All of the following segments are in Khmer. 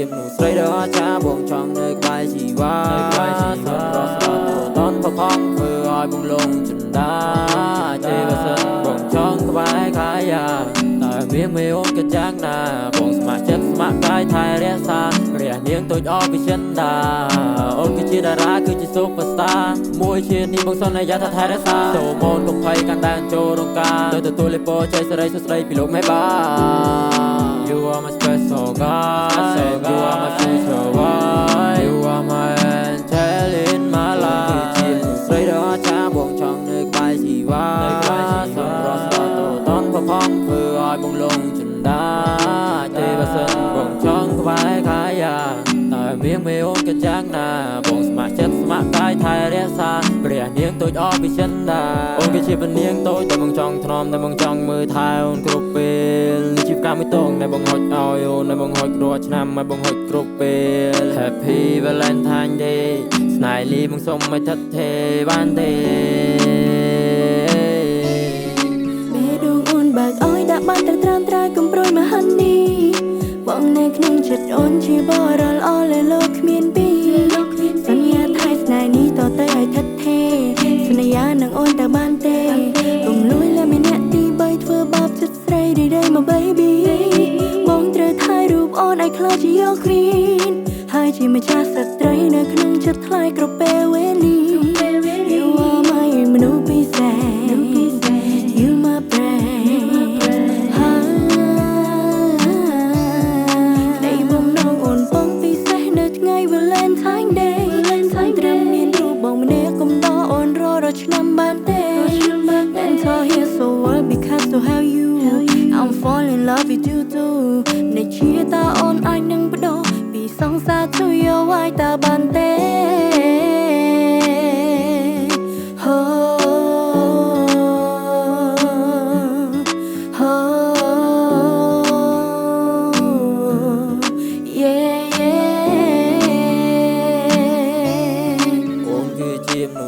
มหนูស្រីដ៏អាចារ្យបងចង់នៅក្បែរជីវ៉ាសូមរស់ស្រាតតនប្រខំធ្វើឲ្យបងលងចិន្តាទេបើសិនបងចង់ក្បែរកាយាតែមានមេអូនក៏ចាំងណាបងស្ម័គ្រចិត្តស្ម័គ្រកាយថែរក្សាព្រះនាងតូចអបវិចិន្តាអូនគឺជាតារាគឺជាសូប៉ាស្តាមួយជាតិនេះបងសន្យាថាថែរក្សាសូមអូនកុំភ័យកាន់តែចូលរងការទៅទទួលលេពរជ័យសិរីសុស្ដីពីលោកមេបា You are my special guy You are my future wife You are my angel in my life ជាស្រីដ៏អាចារ្យបងចង់នៅក្បែរជីវ៉ាសូមរស់ស្រាតតនប្រផំធ្វើឲ្យបងលងចិន្តាទេបើសិនបងចង់ក្បែរកាយាតែមានមេអូនក៏ចាំងណាបងស្ម័គ្រចិត្តស្ម័គ្រកាយថែរក្សាព្រះនាងតូចអបវិចិន្តាអូនគឺជាព្រះនាងតូចដែលបងចង់ថ្នមដែលបងចង់មើលថែអូនគ្រប់ពេលនេះជីវកម្មមួយតងដែលបងហុចឲ្យអូនដែលបងហុចរាល់ឆ្នាំឲ្យបងហុចគ្រប់ពេល Happy Valentine Day ស្នេហ៍លីបងសុំឲ្យថិតថេរបានទេមេដងអូនបើកអោយដាក់បានត្រឹមត្រូវកំប្រួយមហានីបងនៅក្នុងចិត្តអូនជាបរលអលើលោកគ្មានពីរសន្យាថែស្នេហ៍នេះតទៅឲ្យថិតថេរសន្យានឹងអូនតើបានទេកុំលួចលែម្នាក់ទី3ធ្វើបាបចិត្តស្រីរីមក baby បងត្រូវថែរូបអូនឲ្យខ្លាចជាយកគ្រីនហើយជាម្ចាស់ស្ត្រីនៅក្នុងចិត្តថ្លៃគ្រប់ពេលវេលា You are my មនុស្សពិសេស You my brain នៃបំណងអូនបងពិសេសនៅថ្ងៃ Valentine Day ត្រឹមមានរូបបងម្នាក់កុំតអូនរកឆ្នាំបានទេ And so here so well because to have you I'm fall in love with you too នៃជាតាអូនអាចនឹងបដូរពីសង្សារទៅយកឲ្យតើបានទេ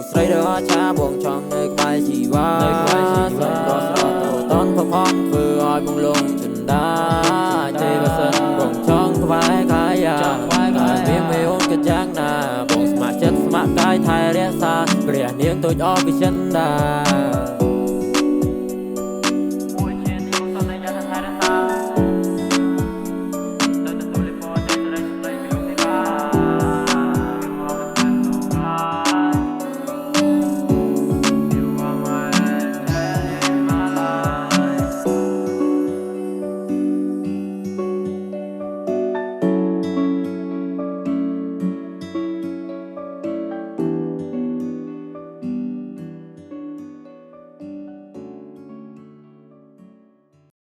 ស្រីដ៏អាចារ្យបងចង់នៅក្បែរជីវ៉ាសូមរស់ស្រាតតនប្រផំធ្វើឲ្យបងលងចិន្តាទេបើសិនបងចង់ក្បែរកាយាតែមានមេអូនក៏ចាំងណាបងស្ម័គ្រចិត្តស្ម័គ្រកាយថែរក្សាព្រះនាងតូចអបវិចិន្តា